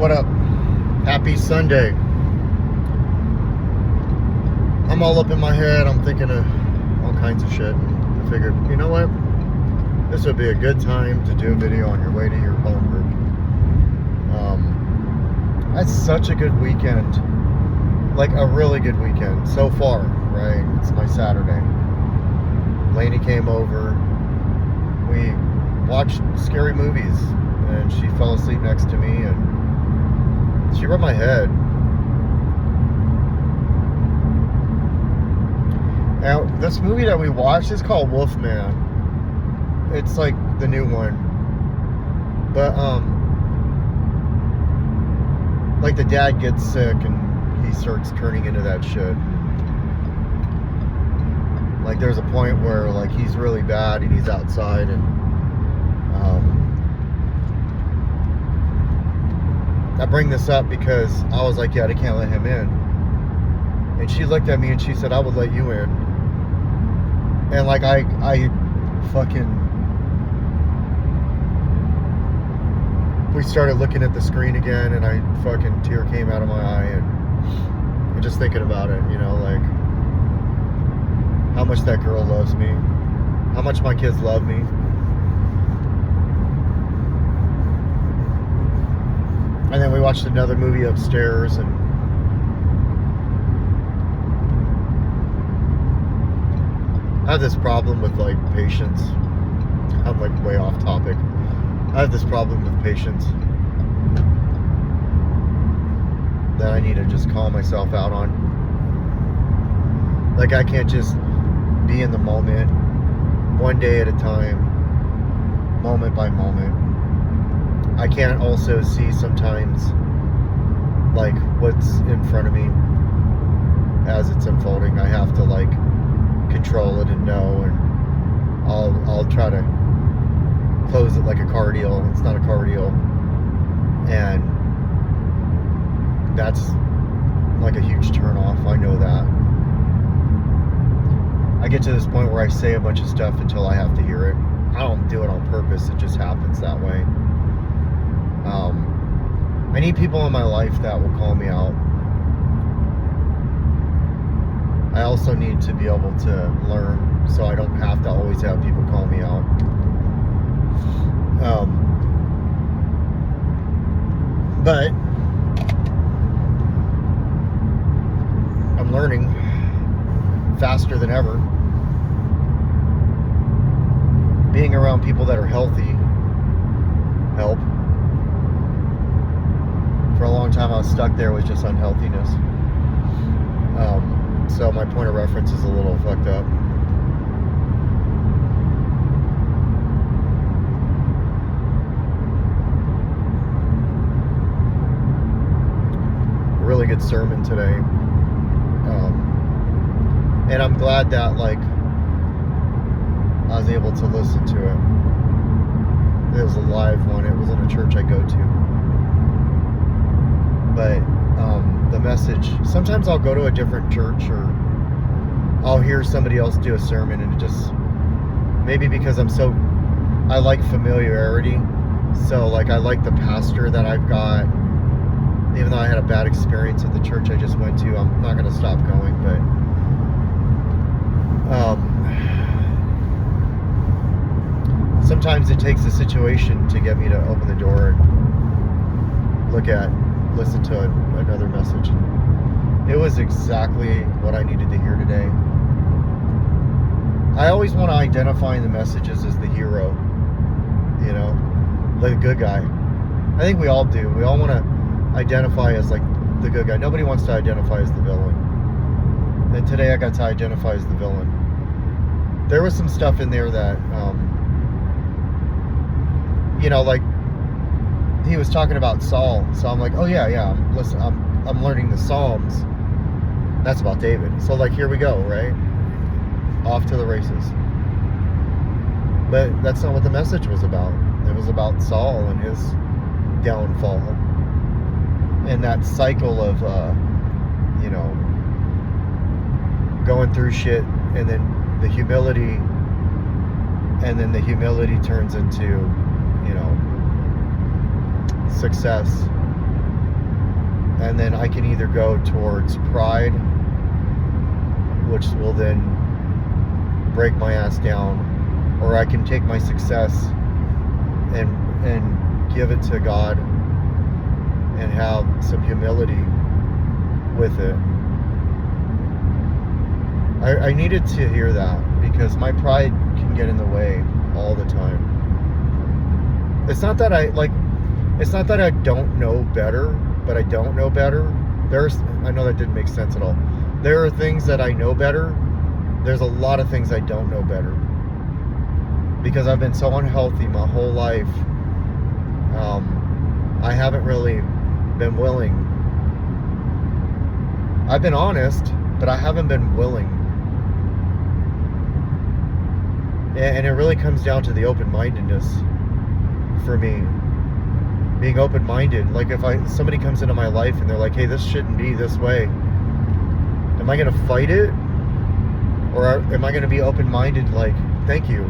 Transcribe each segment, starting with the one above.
What up? Happy Sunday. I'm all up in my head. I'm thinking of all kinds of shit. I figured, you know what? This would be a good time to do a video on your way to your home group. That's such a good weekend. Like a really good weekend so far, right? It's my Saturday. Lainey came over. We watched scary movies and she fell asleep next to me and she rubbed my head. Now, this movie that we watched is called Wolfman. It's like the new one. But, like the dad gets sick and he starts turning into that shit. Like there's a point where like he's really bad and he's outside and I bring this up because I was like, yeah, they can't let him in. And she looked at me and she said, I would let you in. And like I fucking, we started looking at the screen again and I fucking tear came out of my eye and just thinking about it, you know, like how much that girl loves me, how much my kids love me. And then we watched another movie upstairs and I have this problem with like patience. I'm like way off topic. I have this problem with patience that I need to just call myself out on. Like I can't just be in the moment, one day at a time, moment by moment. I can't also see sometimes like what's in front of me as it's unfolding. I have to like control it and know, and I'll try to close it like a car deal. It's not a car deal, and that's like a huge turn off. I know that. I get to this point where I say a bunch of stuff until I have to hear it. I don't do it on purpose. It just happens that way. I need people in my life that will call me out. I also need to be able to learn so I don't have to always have people call me out. But I'm learning faster than ever. Being around people that are healthy help. For a long time I was stuck there with just unhealthiness. So my point of reference is a little fucked up. Really good sermon today. And I'm glad that like I was able to listen to it. It was a live one. It was in a church I go to. But the message, sometimes I'll go to a different church or I'll hear somebody else do a sermon and it just, maybe because I like familiarity. So like I like the pastor that I've got. Even though I had a bad experience at the church I just went to, I'm not going to stop going, but sometimes it takes a situation to get me to open the door and listen to another message. It was exactly what I needed to hear today. I always want to identify in the messages as the hero, you know, like a good guy. I think we all do. We all want to identify as like the good guy. Nobody wants to identify as the villain. And today I got to identify as the villain. There was some stuff in there that, you know, like he was talking about Saul. So I'm like, oh yeah. I'm learning the Psalms. That's about David. So like, here we go, right? Off to the races. But that's not what the message was about. It was about Saul and his downfall. And that cycle of, you know, going through shit and then the humility, and then the humility turns into, you know, success, And then I can either go towards pride, which will then break my ass down, or I can take my success and give it to God and have some humility with it. I needed to hear that because my pride can get in the way all the time. It's not that I don't know better, but I don't know better. I know that didn't make sense at all. There are things that I know better. There's a lot of things I don't know better. Because I've been so unhealthy my whole life. I haven't really been willing. I've been honest, but I haven't been willing. And it really comes down to the open-mindedness for me. Being open-minded. Like if somebody comes into my life and they're like, hey, this shouldn't be this way. Am I going to fight it? Or am I going to be open-minded like, thank you?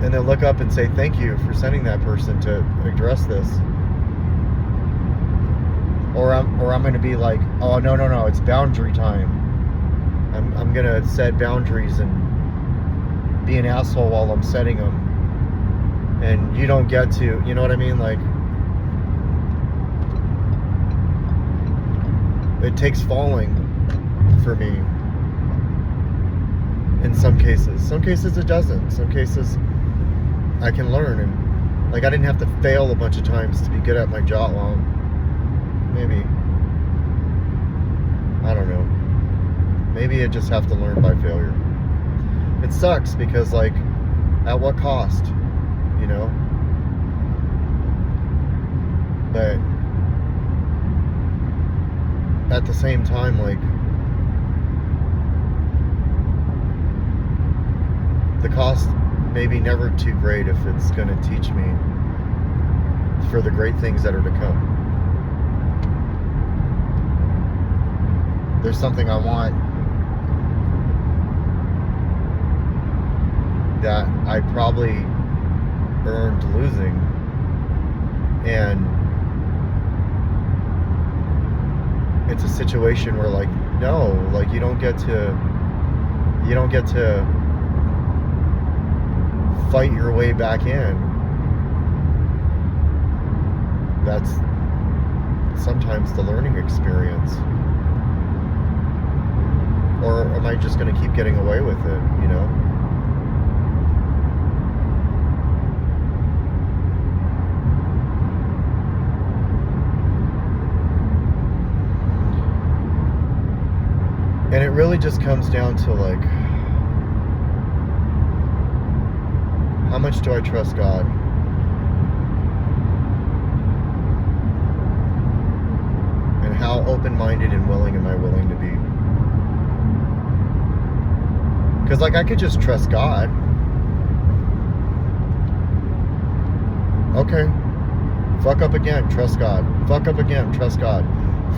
And then look up and say, thank you for sending that person to address this. Or I'm going to be like, oh, no, it's boundary time. I'm going to set boundaries and be an asshole while I'm setting them. And you don't get to, you know what I mean? Like, it takes falling for me. In some cases. Some cases it doesn't. Some cases I can learn. And like I didn't have to fail a bunch of times to be good at my job. Well, maybe. I don't know. Maybe I just have to learn by failure. It sucks because like, at what cost? You know? But at the same time, like, the cost may be never too great if it's going to teach me for the great things that are to come. There's something I want that I probably earned losing, and it's a situation where like, no, like you don't get to fight your way back in. That's sometimes the learning experience. Or am I just going to keep getting away with it, you know? And it really just comes down to like, how much do I trust God? And how open-minded and willing am I willing to be? Because like I could just trust God. Okay. Fuck up again, trust God. Fuck up again, trust God.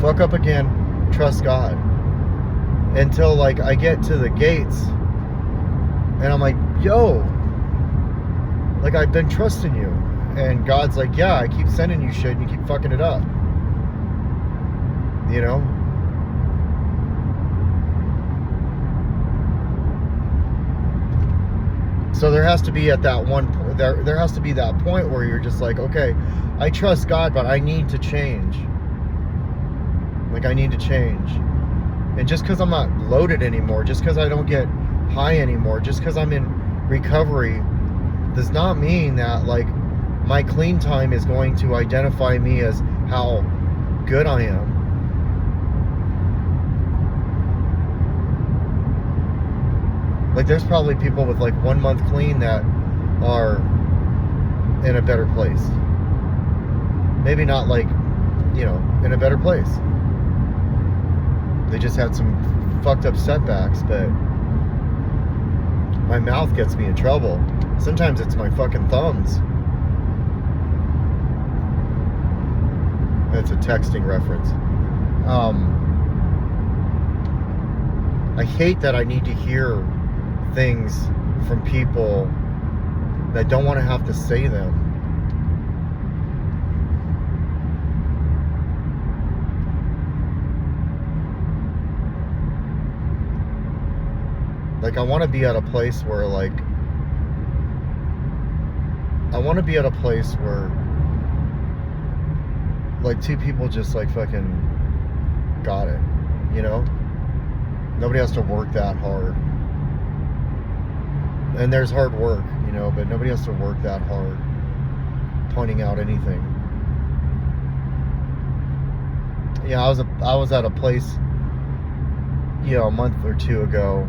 Fuck up again, trust God. Until like I get to the gates and I'm like, yo, like I've been trusting you. And God's like, yeah, I keep sending you shit and you keep fucking it up. You know? So there has to be at that one point, there has to be that point where you're just like, okay, I trust God, but I need to change. Like I need to change. And just because I'm not loaded anymore, just because I don't get high anymore, just because I'm in recovery, does not mean that like my clean time is going to identify me as how good I am. Like there's probably people with like 1 month clean that are in a better place. Maybe not like, you know, in a better place. They just had some fucked up setbacks, but my mouth gets me in trouble. Sometimes it's my fucking thumbs. That's a texting reference. I hate that I need to hear things from people that don't want to have to say them. Like, I want to be at a place where, like, like, two people just, like, fucking got it, you know? Nobody has to work that hard. And there's hard work, you know, but nobody has to work that hard pointing out anything. Yeah, I was at a place, you know, a month or two ago,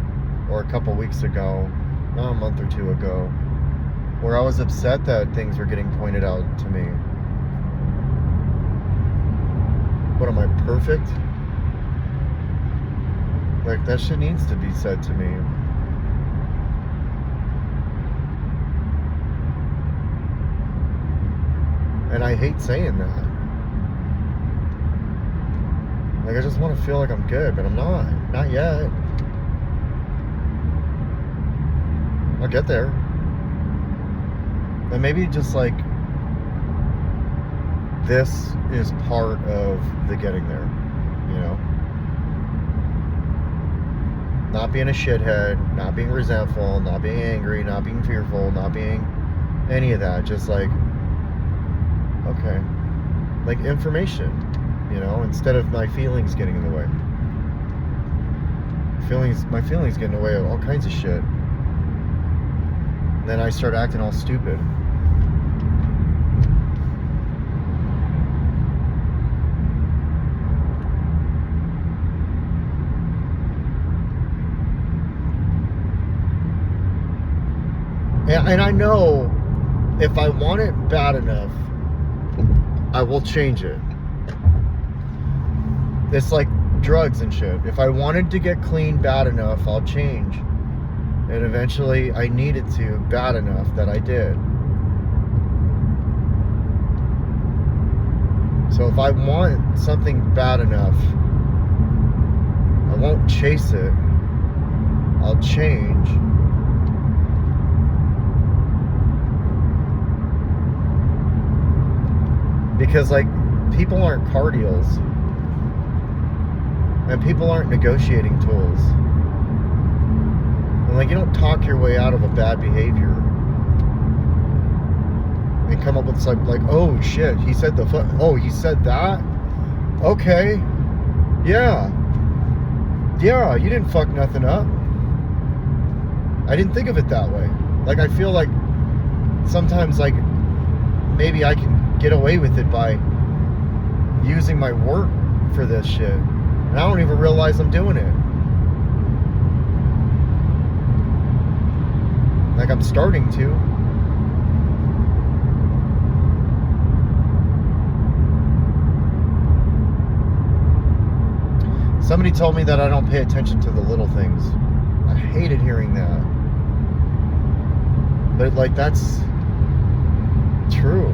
or a couple weeks ago, not a month or two ago, where I was upset that things were getting pointed out to me. What, am I perfect? Like, that shit needs to be said to me. And I hate saying that. Like, I just want to feel like I'm good, but I'm not. Not yet. I'll get there. And maybe just like this is part of the getting there, you know? Not being a shithead, not being resentful, not being angry, not being fearful, not being any of that. Just like, okay. Like information, you know, instead of my feelings getting in the way. My feelings get in the way of all kinds of shit. And then I start acting all stupid. And I know if I want it bad enough, I will change it. It's like drugs and shit. If I wanted to get clean bad enough, I'll change. And eventually I needed to bad enough that I did. So if I want something bad enough, I won't chase it. I'll change. Because, like, people aren't car deals. And people aren't negotiating tools. And, like, you don't talk your way out of a bad behavior. And come up with something like, oh, shit, he said he said that? Okay. Yeah. Yeah, you didn't fuck nothing up. I didn't think of it that way. Like, I feel like sometimes, like, maybe I can get away with it by using my work for this shit. And I don't even realize I'm doing it. Like, I'm starting to. Somebody told me that I don't pay attention to the little things. I hated hearing that. But, like, that's true.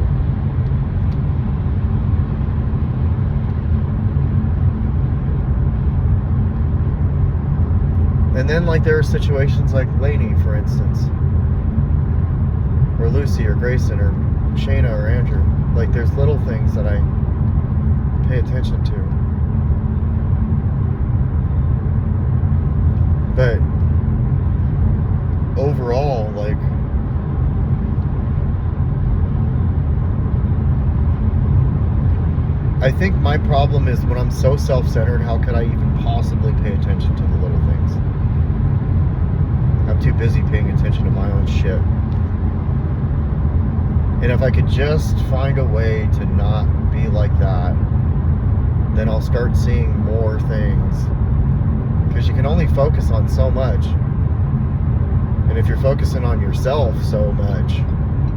And then, like, there are situations like Lainey, for instance, or Lucy, or Grayson, or Shayna, or Andrew. Like, there's little things that I pay attention to. But overall, like, I think my problem is when I'm so self-centered, how could I even possibly pay attention to the little things? I'm too busy paying attention to my own shit. And if I could just find a way to not be like that, then I'll start seeing more things. Because you can only focus on so much. And if you're focusing on yourself so much,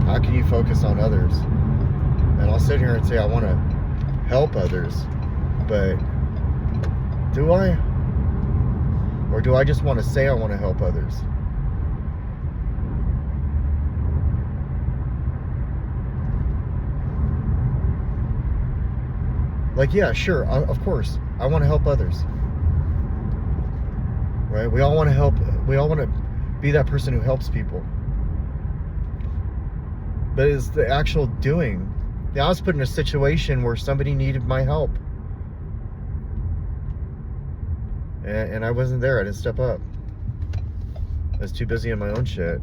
how can you focus on others? And I'll sit here and say I want to help others, but do I? Or do I just want to say I want to help others? Like, yeah, sure, of course, I want to help others. Right? We all want to help. We all want to be that person who helps people. But it's the actual doing. I was put in a situation where somebody needed my help. And I wasn't there. I didn't step up. was too busy in my own shit,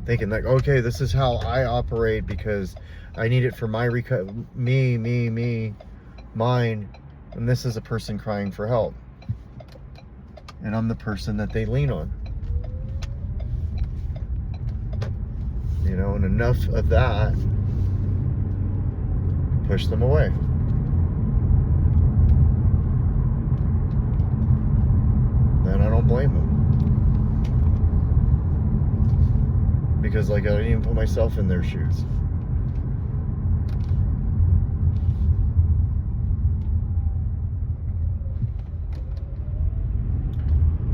thinking like, okay, this is how I operate because I need it for my mine, and this is a person crying for help, and I'm the person that they lean on. You know, and enough of that push them away. Then I don't blame them. Because like I didn't even put myself in their shoes.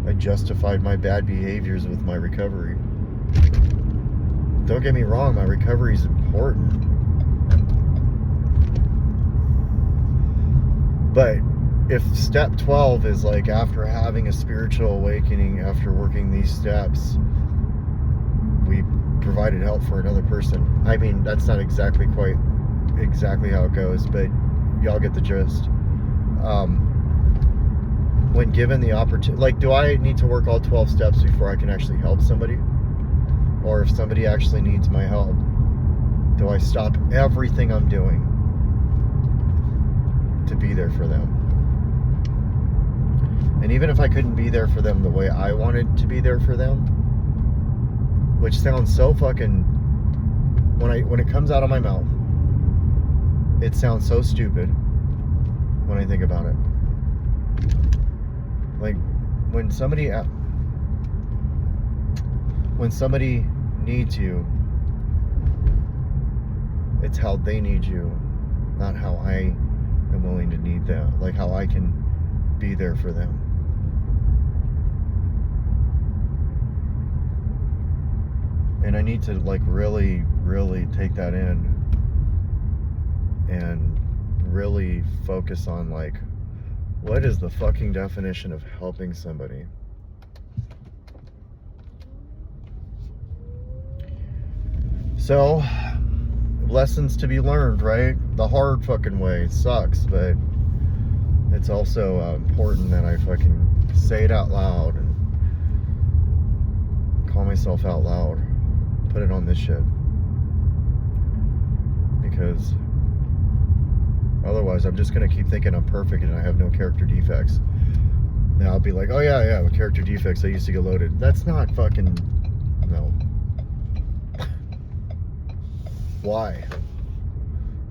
I justified my bad behaviors with my recovery. Don't get me wrong, my recovery is important. But if step 12 is like after having a spiritual awakening, after working these steps, we provided help for another person. I mean, that's not exactly how it goes, but y'all get the gist. When given the opportunity, like, do I need to work all 12 steps before I can actually help somebody? Or if somebody actually needs my help, do I stop everything I'm doing to be there for them? And even if I couldn't be there for them the way I wanted to be there for them, which sounds so fucking, when it comes out of my mouth, it sounds so stupid when I think about it. Like when somebody needs you, it's how they need you, not how I am willing to need them, like how I can be there for them. And I need to like really, really take that in and really focus on like, what is the fucking definition of helping somebody? So, lessons to be learned, right? The hard fucking way. It sucks, but it's also important that I fucking say it out loud and call myself out loud. Put it on this shit. Because otherwise, I'm just going to keep thinking I'm perfect and I have no character defects. Now I'll be like, oh yeah, with character defects, I used to get loaded. That's not fucking, no. Why?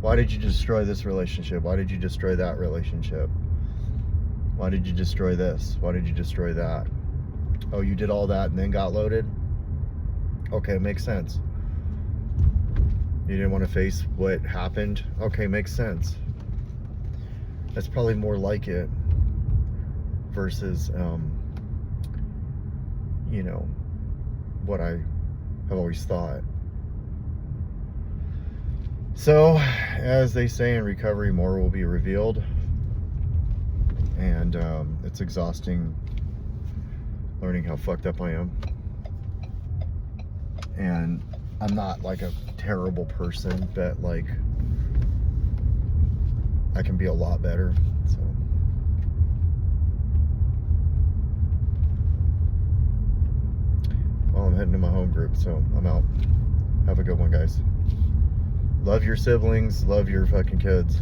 Why did you destroy this relationship? Why did you destroy that relationship? Why did you destroy this? Why did you destroy that? Oh, you did all that and then got loaded? Okay, makes sense. You didn't want to face what happened? Okay, makes sense. That's probably more like it versus, you know, what I have always thought. So, as they say in recovery, more will be revealed. And it's exhausting learning how fucked up I am. And I'm not like a terrible person, but like I can be a lot better. So well, I'm heading to my home group, so I'm out. Have a good one, guys. Love your siblings, love your fucking kids.